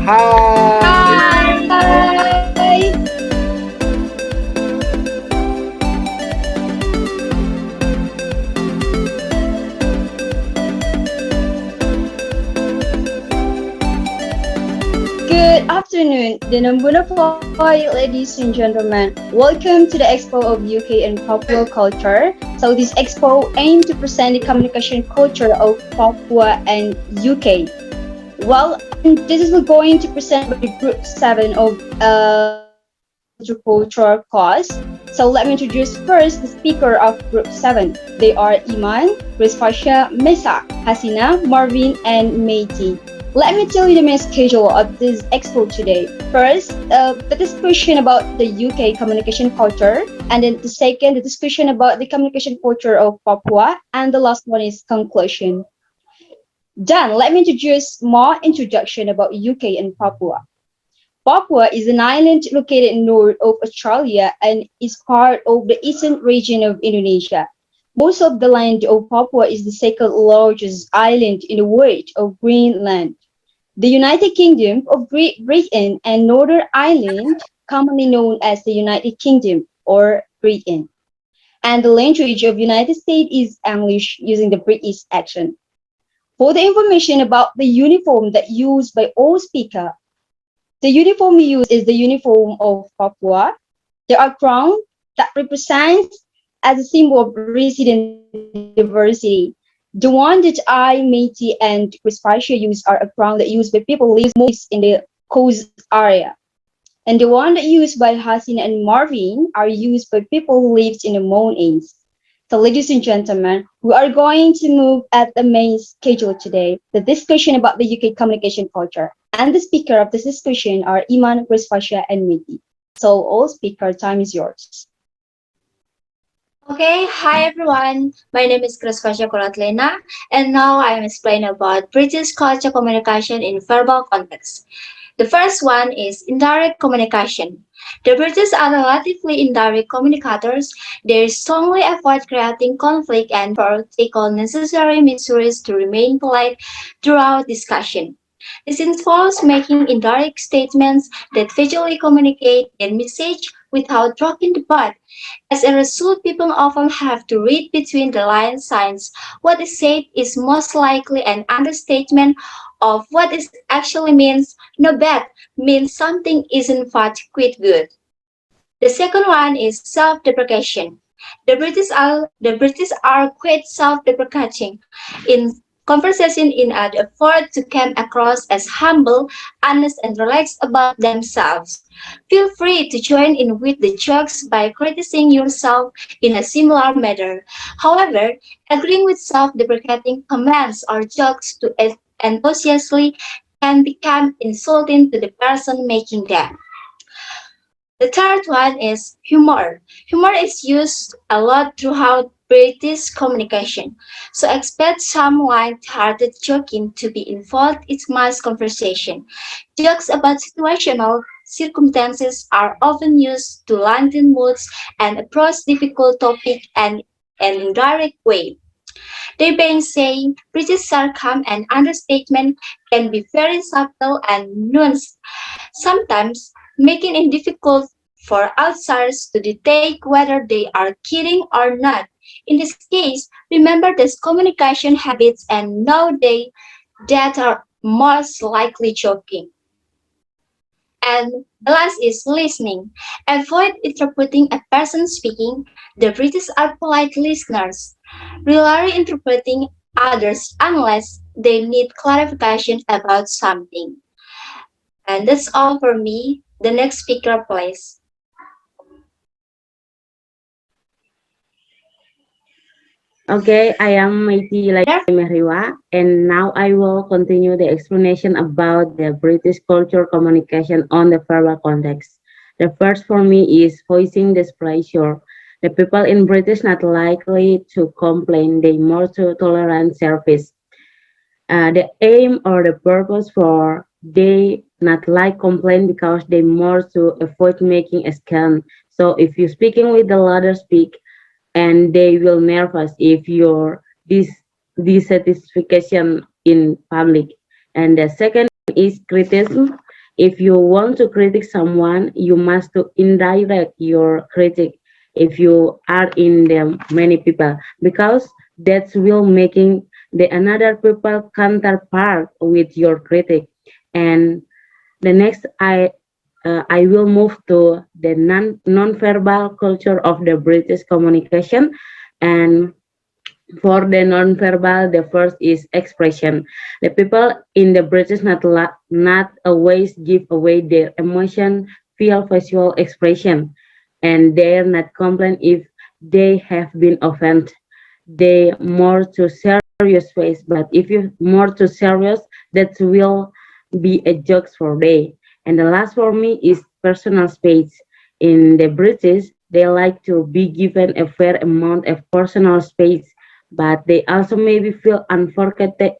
Hi. Hi. Good afternoon, Dinambunapoi, ladies and gentlemen. Welcome to the Expo of UK and Papua culture. So this Expo aims to present the communication culture of Papua and UK. Well, this is we're going to present by Group 7 of agriculture class. So let me introduce first the speaker of Group 7. They are Iman, Rizfasha, Mesa, Hasina, Marvin, and Meiti. Let me tell you the main schedule of this expo today. First, the discussion about the UK communication culture, and then the second, the discussion about the communication culture of Papua, and the last one is conclusion. Then, let me introduce more introduction about UK and Papua. Papua is an island located north of Australia and is part of the eastern region of Indonesia. Most of the land of Papua is the second largest island in the world of Greenland. The United Kingdom of Great Britain and Northern Ireland, commonly known as the United Kingdom or Britain. And the language of United States is English using the British accent. For the information about the uniform that used by all speakers, the uniform used is the uniform of Papua. There are crown that represents as a symbol of residency diversity. The one that I, Meiti, and Crispatio use are a crown that used by people lives most in the coast area. And the one that used by Hasin and Marvin are used by people who live in the mountains. So ladies and gentlemen, we are going to move at the main schedule today, the discussion about the UK communication culture. And the speaker of this discussion are Iman, Crispatio, and Miti. So all speaker time is yours. Okay, hi everyone. My name is Kraskasha Kuratlena, and now I am explaining about British culture communication in verbal context. The first one is indirect communication. The British are relatively indirect communicators. They strongly avoid creating conflict and take all necessary measures to remain polite throughout discussion. This involves making indirect statements that visually communicate their message without rocking the boat. As a result, people often have to read between the lines since what is said is most likely an understatement of what it actually means. No bet means something isn't quite good. The second one is self-deprecation. The British are quite self-deprecating in conversation in an effort to come across as humble, honest, and relaxed about themselves. Feel free to join in with the jokes by criticizing yourself in a similar manner. However, agreeing with self-deprecating comments or jokes too enthusiastically can become insulting to the person making them. The third one is humor. Humor is used a lot throughout British communication, so expect some light-hearted joking to be involved in mass conversation. Jokes about situational circumstances are often used to lighten moods and approach difficult topics and an indirect way. They being saying British sarcasm and understatement can be very subtle and nuanced, sometimes making it difficult for outsiders to detect whether they are kidding or not. In this case, remember these communication habits and know that are most likely joking. And the last is listening. Avoid interpreting a person speaking. The British are polite listeners, rarely interpreting others unless they need clarification about something. And that's all for me. The next speaker, please. Okay, I am Meiti There. Meriwa, and now I will continue the explanation about the British culture communication on the verbal context. The first for me is voicing displeasure. The people in British not likely to complain, they more to tolerant service. The aim or the purpose for they not like complain because they more to avoid making a scam. So if you speaking with the louder speak, and they will nervous if your dissatisfaction in public. And the second is criticism. If you want to critique someone, you must to indirect your critique if you are in the many people, because that's will making the another people counterpart with your critique. And the next I will move to the non-verbal culture of the British communication. And for the non-verbal, the first is expression. The people in the British not always give away their emotion, feel visual expression, and dare not complain if they have been offended. They more to serious face, but if you more to serious, that will be a joke for day. And the last for me is personal space. In the British, they like to be given a fair amount of personal space, but they also maybe feel uncomfortable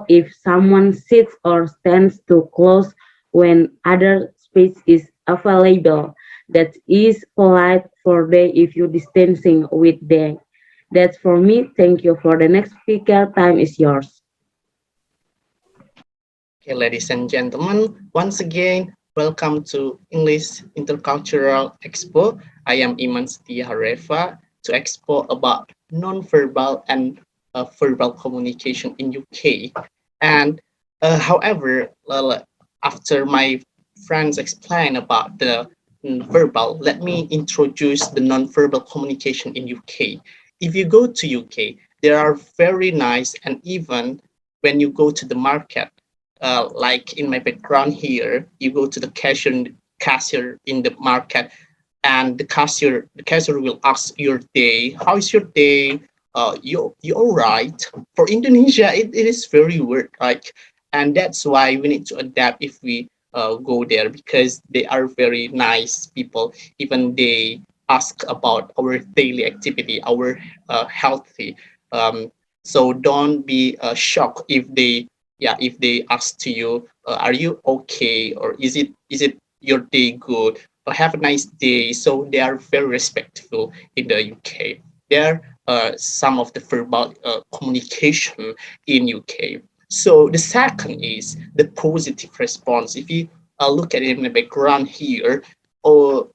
if someone sits or stands too close when other space is available. That is polite for them if you distancing with them. That's for me. Thank you. For the next speaker, time is yours. Okay, ladies and gentlemen, once again, welcome to English Intercultural Expo. I am Iman Setia Hareva to expo about non-verbal and verbal communication in UK. And however, after my friends explain about the verbal, let me introduce the non-verbal communication in UK. If you go to UK, they are very nice, and even when you go to the market, like in my background here, you go to the cashier in the market, and the cashier will ask your day. How is your day? You all right? For Indonesia, it is very weird, like, and that's why we need to adapt if we go there, because they are very nice people. Even they ask about our daily activity, our healthy. Um, so don't be shocked if they, yeah, if they ask to you, are you okay, or is it your day good, or have a nice day. So they are very respectful in the UK. There are some of the verbal communication in UK. So the second is the positive response. If you look at it in the background here, or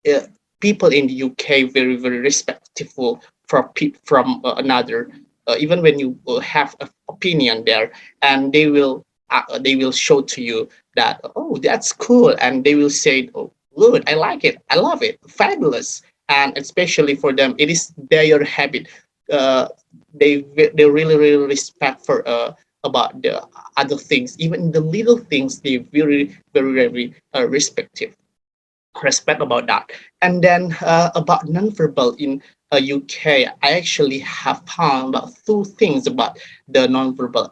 uh, people in the UK very very respectful from another, even when you have an opinion there, and they will show to you that, oh, that's cool, and they will say, oh, good, I like it, I love it, fabulous. And especially for them, it is their habit. uh, they really really respect for about the other things, even the little things, they very very very respective respect about that. And then about nonverbal in UK, I actually have found about two things about the nonverbal.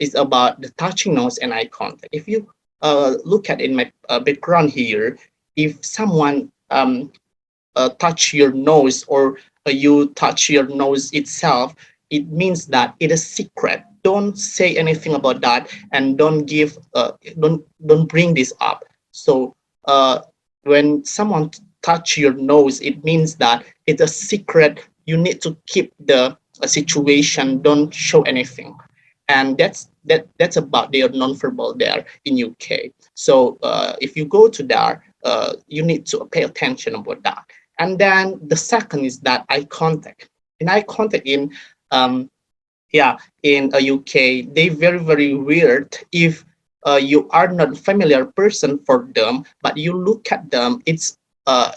Is about the touching nose and eye contact. If you look at in my background here, if someone touch your nose, or you touch your nose itself, it means that it is secret. Don't say anything about that, and don't bring this up. So uh, when someone touch your nose, it means that it's a secret. You need to keep the situation. Don't show anything, and that's about their nonverbal there in UK. So if you go to there, you need to pay attention about that. And then the second is that eye contact. In eye contact in yeah, in a UK, they very very weird if you are not familiar person for them, but you look at them, it's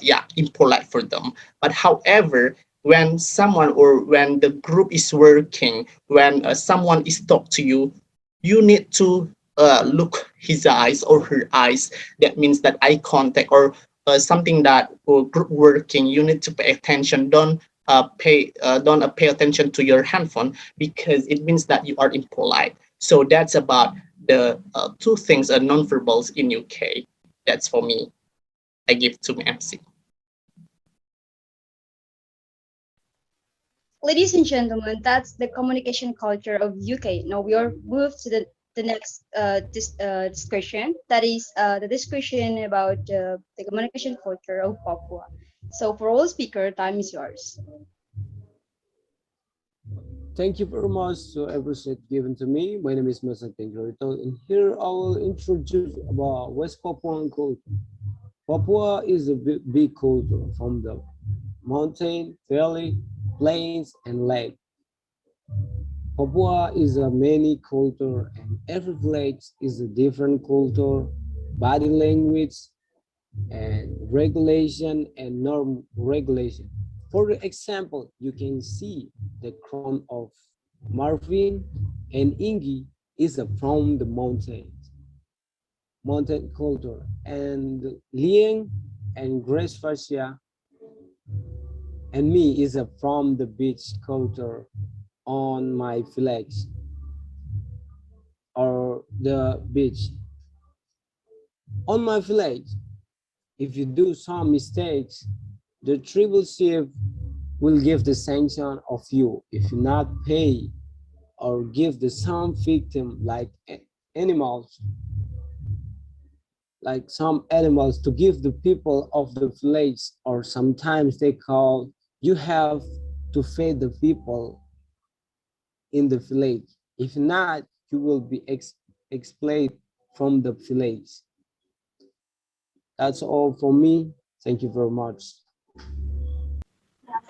yeah, impolite for them. But however, when someone or when the group is working, when someone is talk to you, you need to look his eyes or her eyes. That means that eye contact, or something that group working, you need to pay attention. Don't pay attention to your handphone, because it means that you are impolite. So that's about the two things are non-verbals in UK. That's for me. I give to MC. Ladies and gentlemen, that's the communication culture of UK. Now we are moved to the next discussion. That is the discussion about the communication culture of Papua. So for all speaker, time is yours. Thank you very much to every set given to me. My name is Masa Tengrito, and here I will introduce about West Papuan culture. Papua is a big culture from the mountain, valley, plains, and lake. Papua is a many culture, and every village is a different culture, body language, and regulation and norm regulation. For example, you can see the crown of Marvin and Ingi is from the mountain culture, and Liang and Grace Fascia and me is from the beach culture on my village or the beach. On my village, if you do some mistakes, the tribal chief will give the sanction of you if you not pay or give the some victim animals some animals to give the people of the village, or sometimes they call you have to feed the people in the village. If not, you will be expelled from the village. That's all for me. Thank you very much.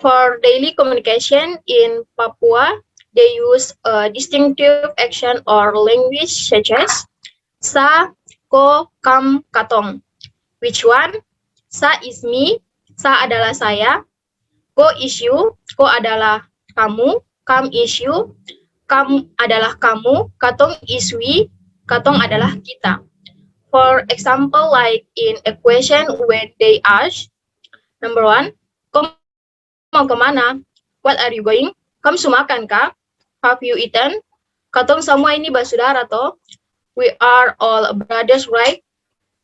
For daily communication in Papua, they use a distinctive action or language such as sa, ko, kam, katong. Which one? Sa is me, sa adalah saya, ko is you, ko adalah kamu, kam is you, kam adalah kamu, katong is we, katong adalah kita. For example, like in a question when they ask, number one, ko mau kemana? What are you going? Kamu sudah makan kah? Have you eaten? Katong semua ini bersaudara toh. We are all brothers, right?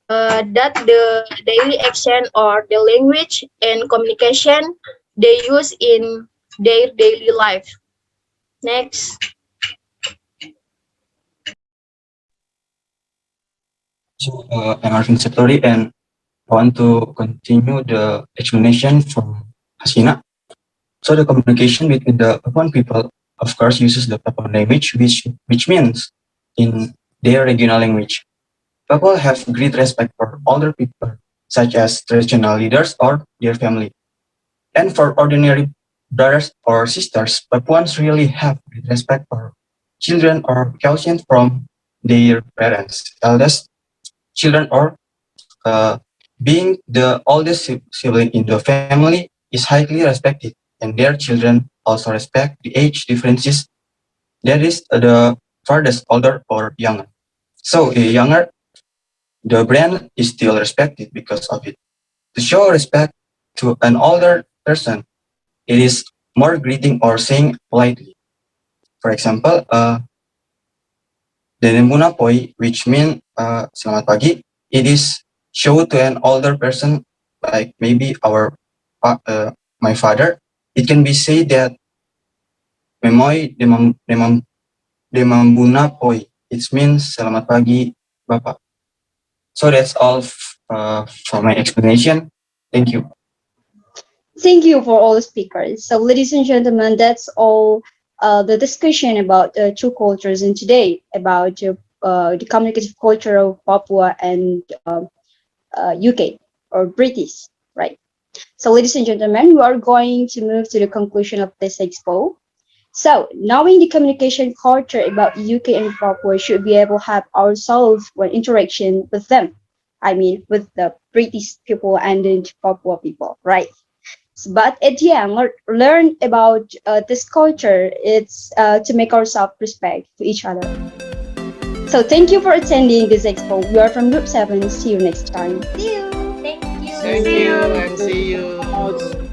That the daily action or the language and communication they use in their daily life. Next. So I'm Arvin Satori, and I want to continue the explanation from Hasina. So the communication between the Papuan people, of course, uses the Papuan language, which means in their regional language. Papua have great respect for older people, such as traditional leaders or their family. And for ordinary brothers or sisters, Papuans really have great respect for children or caution from their parents, eldest children, or being the oldest sibling in the family is highly respected, and their children also respect the age differences. That is the farthest older or younger. So younger, the brand is still respected because of it. To show respect to an older person, it is more greeting or saying politely. For example, Denemuna poi, which means selamat pagi, it is show to an older person, like maybe my father. It can be said that memoy demambuna poi. It means selamat pagi, bapak. So that's all for my explanation. Thank you. Thank you for all the speakers. So, ladies and gentlemen, that's all the discussion about two cultures in today about the communicative culture of Papua and UK or British, right? So, ladies and gentlemen, we are going to move to the conclusion of this expo. So, knowing the communication culture about UK and Papua should be able to have ourselves when interaction with them. I mean, with the British people and the Papua people, right? But at the end, learn about this culture. It's to make ourselves respect to each other. So thank you for attending this expo. We are from Group 7. See you next time. See you. Thank you. Thank you and see you.